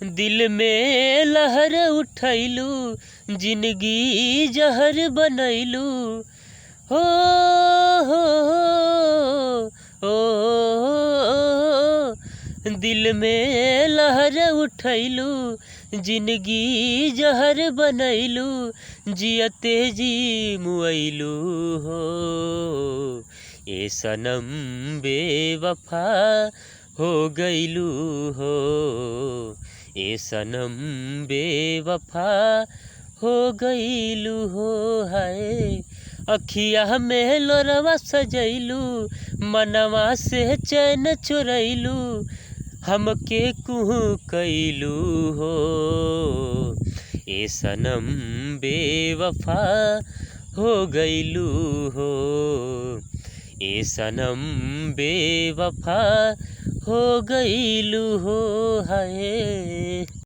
दिल में लहर उठैलू, जिंदगी जहर बनैलू। हो हो हो, दिल में लहर उठैलू, जिंदगी जहर बनैलू। जियते जी मुआइलू हो, ए सनम बेवफा हो गइलू हो। ए सनम बेवफा हो गइलू हो। हाय अखिया में लोरवा सजैलू, मनवा से चैन चुरैलू। हमके कुहू कैलू हो, ए सनम बेवफा हो गइलू हो। ए सनम बेवफा हो गइलू हो। हाय